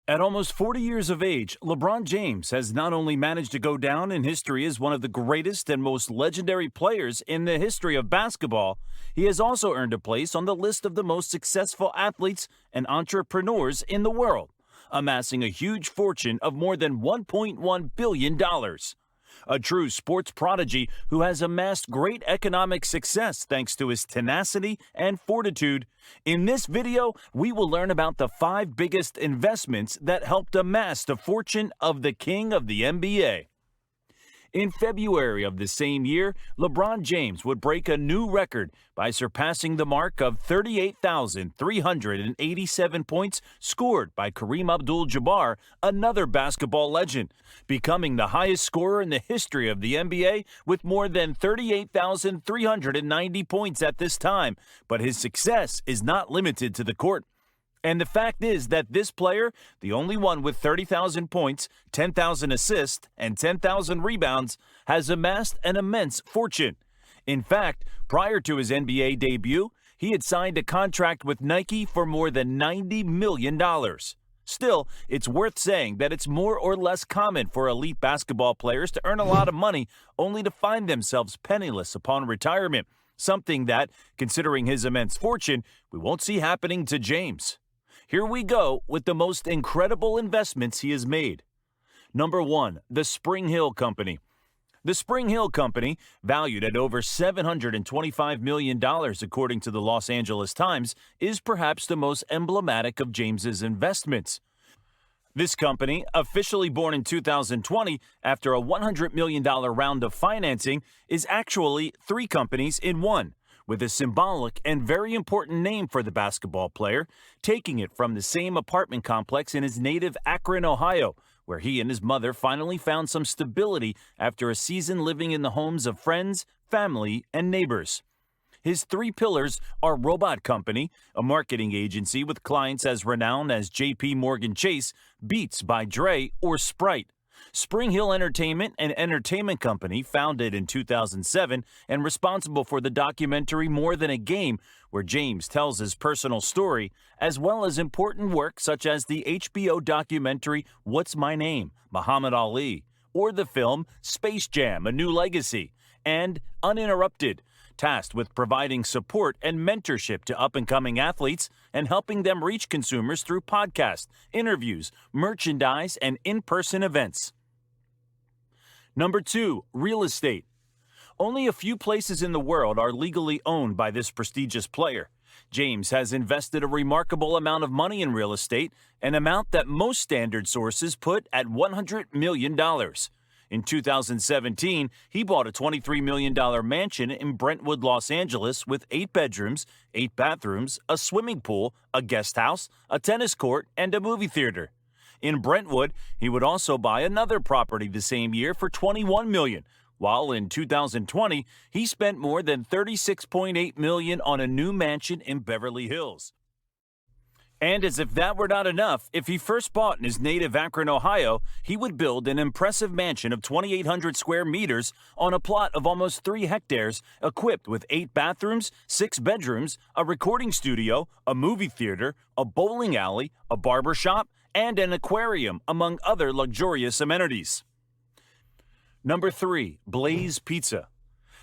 At almost 40 years of age, LeBron James has not only managed to go down in history as one of the greatest and most legendary players in the history of basketball, he has also earned a place on the list of the most successful athletes and entrepreneurs in the world, amassing a huge fortune of more than $1.1 billion. A true sports prodigy who has amassed great economic success thanks to his tenacity and fortitude. In this video, we will learn about the 5 biggest investments that helped amass the fortune of the king of the NBA. In February of the same year, LeBron James would break a new record by surpassing the mark of 38,387 points scored by Kareem Abdul-Jabbar, another basketball legend, becoming the highest scorer in the history of the NBA with more than 38,390 points at this time. But his success is not limited to the court. And the fact is that this player, the only one with 30,000 points, 10,000 assists, and 10,000 rebounds, has amassed an immense fortune. In fact, prior to his NBA debut, he had signed a contract with Nike for more than $90 million. Still, it's worth saying that it's more or less common for elite basketball players to earn a lot of money only to find themselves penniless upon retirement, something that, considering his immense fortune, we won't see happening to James. Here we go with the most incredible investments he has made. Number 1, the Spring Hill Company. The Spring Hill Company, valued at over $725 million according to the Los Angeles Times, is perhaps the most emblematic of James's investments. This company, officially born in 2020 after a $100 million round of financing, is actually 3 companies in one, with a symbolic and very important name for the basketball player, taking it from the same apartment complex in his native Akron, Ohio, where he and his mother finally found some stability after a season living in the homes of friends, family, and neighbors. His 3 pillars are Robot Company, a marketing agency with clients as renowned as J.P. Morgan Chase, Beats by Dre, or Sprite. Spring Hill Entertainment, an entertainment company founded in 2007 and responsible for the documentary More Than a Game, where James tells his personal story, as well as important work such as the HBO documentary What's My Name? Muhammad Ali, or the film Space Jam: A New Legacy, and Uninterrupted, tasked with providing support and mentorship to up-and-coming athletes and helping them reach consumers through podcasts, interviews, merchandise, and in-person events. Number 2, real estate. Only a few places in the world are legally owned by this prestigious player. James has invested a remarkable amount of money in real estate, an amount that most standard sources put at $100 million. In 2017, he bought a $23 million mansion in Brentwood, Los Angeles with 8 bedrooms, 8 bathrooms, a swimming pool, a guest house, a tennis court, and a movie theater. In Brentwood, he would also buy another property the same year for $21 million, while in 2020, he spent more than $36.8 million on a new mansion in Beverly Hills. And as if that were not enough, if he first bought in his native Akron, Ohio, he would build an impressive mansion of 2,800 square meters on a plot of almost 3 hectares, equipped with 8 bathrooms, 6 bedrooms, a recording studio, a movie theater, a bowling alley, a barber shop, and an aquarium, among other luxurious amenities. Number 3, Blaze Pizza.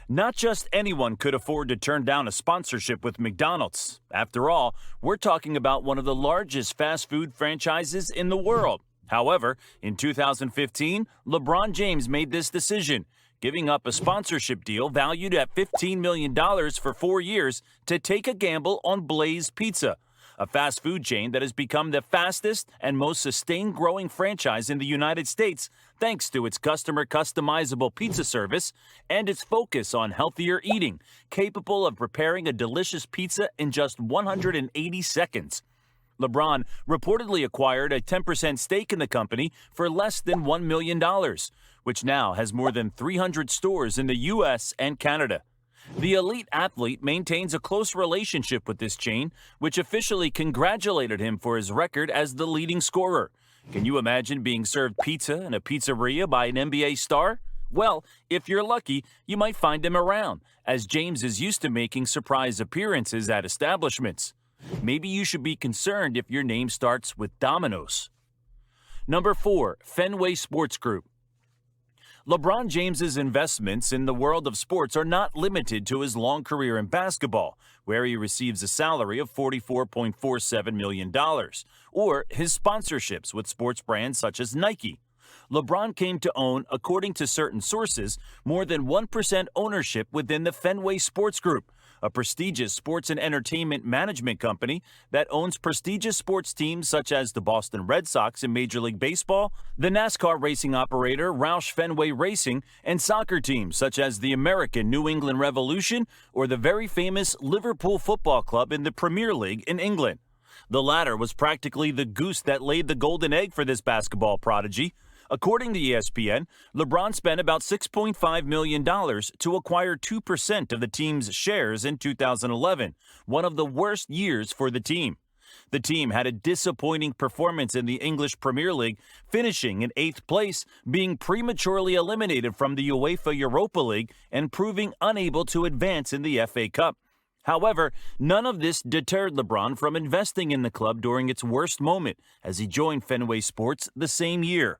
Not just anyone could afford to turn down a sponsorship with McDonald's. After all, we're talking about one of the largest fast food franchises in the world. However, in 2015, LeBron James made this decision, giving up a sponsorship deal valued at $15 million for 4 years to take a gamble on Blaze Pizza, a fast food chain that has become the fastest and most sustained growing franchise in the United States thanks to its customer customizable pizza service and its focus on healthier eating, capable of preparing a delicious pizza in just 180 seconds. LeBron reportedly acquired a 10% stake in the company for less than $1 million, which now has more than 300 stores in the U.S. and Canada. The elite athlete maintains a close relationship with this chain, which officially congratulated him for his record as the leading scorer. Can you imagine being served pizza in a pizzeria by an NBA star? Well, if you're lucky, you might find him around, as James is used to making surprise appearances at establishments. Maybe you should be concerned if your name starts with Domino's. Number 4, Fenway Sports Group. LeBron James's investments in the world of sports are not limited to his long career in basketball, where he receives a salary of $44.47 million, or his sponsorships with sports brands such as Nike. LeBron came to own, according to certain sources, more than 1% ownership within the Fenway Sports Group, a prestigious sports and entertainment management company that owns prestigious sports teams such as the Boston Red Sox in Major League Baseball, the NASCAR racing operator Roush Fenway Racing, and soccer teams such as the American New England Revolution or the very famous Liverpool Football Club in the Premier League in England. The latter was practically the goose that laid the golden egg for this basketball prodigy. According to ESPN, LeBron spent about $6.5 million to acquire 2% of the team's shares in 2011, one of the worst years for the team. The team had a disappointing performance in the English Premier League, finishing in 8th place, being prematurely eliminated from the UEFA Europa League, and proving unable to advance in the FA Cup. However, none of this deterred LeBron from investing in the club during its worst moment, as he joined Fenway Sports the same year.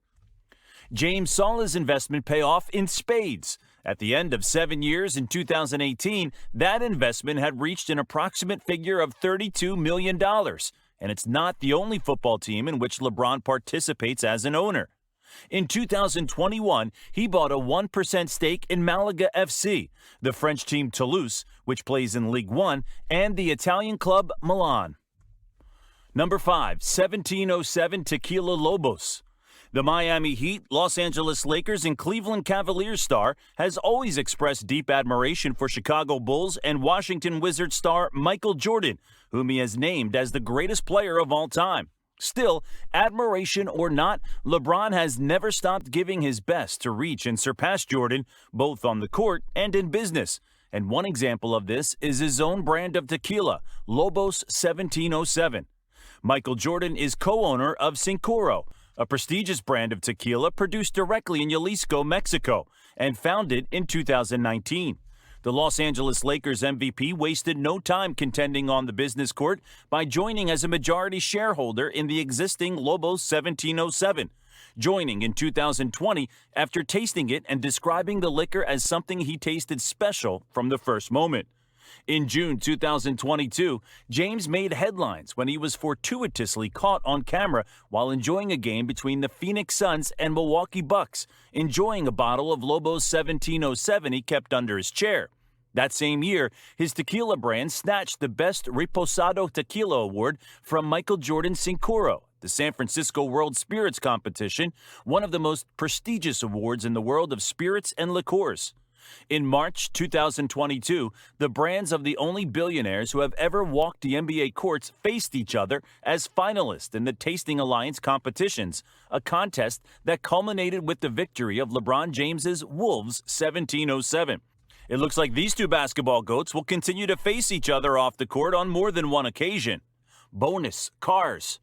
James saw his investment pay off in spades. At the end of 7 years in 2018, that investment had reached an approximate figure of $32 million, and it's not the only football team in which LeBron participates as an owner. In 2021, he bought a 1% stake in Malaga FC, the French team Toulouse, which plays in Ligue 1, and the Italian club Milan. Number 5, 1707 Tequila Lobos. The Miami Heat, Los Angeles Lakers, and Cleveland Cavaliers star has always expressed deep admiration for Chicago Bulls and Washington Wizards star Michael Jordan, whom he has named as the greatest player of all time. Still, admiration or not, LeBron has never stopped giving his best to reach and surpass Jordan, both on the court and in business. And one example of this is his own brand of tequila, Lobos 1707. Michael Jordan is co-owner of Cincoro, a prestigious brand of tequila produced directly in Jalisco, Mexico, and founded in 2019. The Los Angeles Lakers MVP wasted no time contending on the business court by joining as a majority shareholder in the existing Lobos 1707, joining in 2020 after tasting it and describing the liquor as something he tasted special from the first moment. In June 2022, James made headlines when he was fortuitously caught on camera while enjoying a game between the Phoenix Suns and Milwaukee Bucks, enjoying a bottle of Lobos 1707 he kept under his chair. That same year, his tequila brand snatched the Best Reposado Tequila Award from Michael Jordan's Cincoro, the San Francisco World Spirits Competition, one of the most prestigious awards in the world of spirits and liqueurs. In March 2022, the brands of the only billionaires who have ever walked the NBA courts faced each other as finalists in the Tasting Alliance competitions, a contest that culminated with the victory of LeBron James's Wolves 1707. It looks like these two basketball goats will continue to face each other off the court on more than one occasion. Bonus, cars.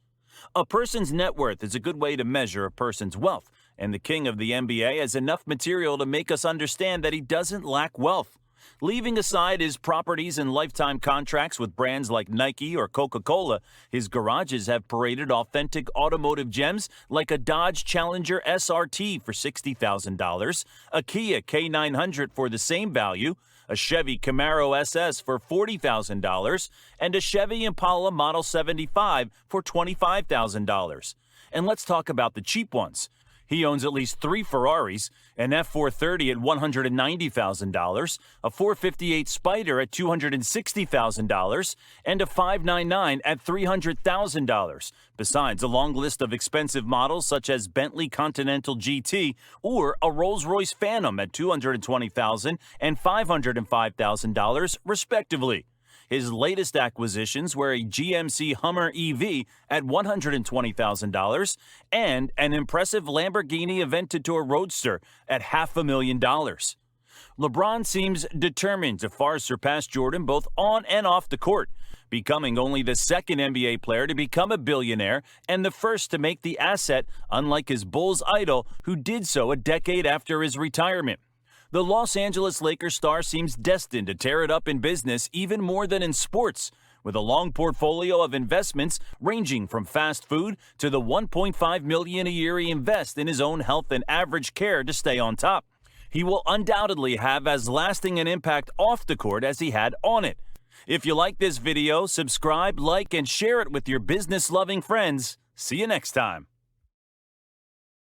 A person's net worth is a good way to measure a person's wealth, and the king of the NBA has enough material to make us understand that he doesn't lack wealth. Leaving aside his properties and lifetime contracts with brands like Nike or Coca-Cola, his garages have paraded authentic automotive gems like a Dodge Challenger SRT for $60,000, a Kia K900 for the same value, a Chevy Camaro SS for $40,000, and a Chevy Impala Model 75 for $25,000. And let's talk about the cheap ones. He owns at least 3 Ferraris, an F430 at $190,000, a 458 Spider at $260,000, and a 599 at $300,000, besides a long list of expensive models such as Bentley Continental GT or a Rolls-Royce Phantom at $220,000 and $505,000, respectively. His latest acquisitions were a GMC Hummer EV at $120,000 and an impressive Lamborghini Aventador Roadster at $500,000. LeBron seems determined to far surpass Jordan both on and off the court, becoming only the second NBA player to become a billionaire and the first to make the asset, unlike his Bulls idol, who did so a decade after his retirement. The Los Angeles Lakers star seems destined to tear it up in business even more than in sports, with a long portfolio of investments ranging from fast food to the $1.5 million a year he invests in his own health and average care to stay on top. He will undoubtedly have as lasting an impact off the court as he had on it. If you like this video, subscribe, like, and share it with your business-loving friends. See you next time.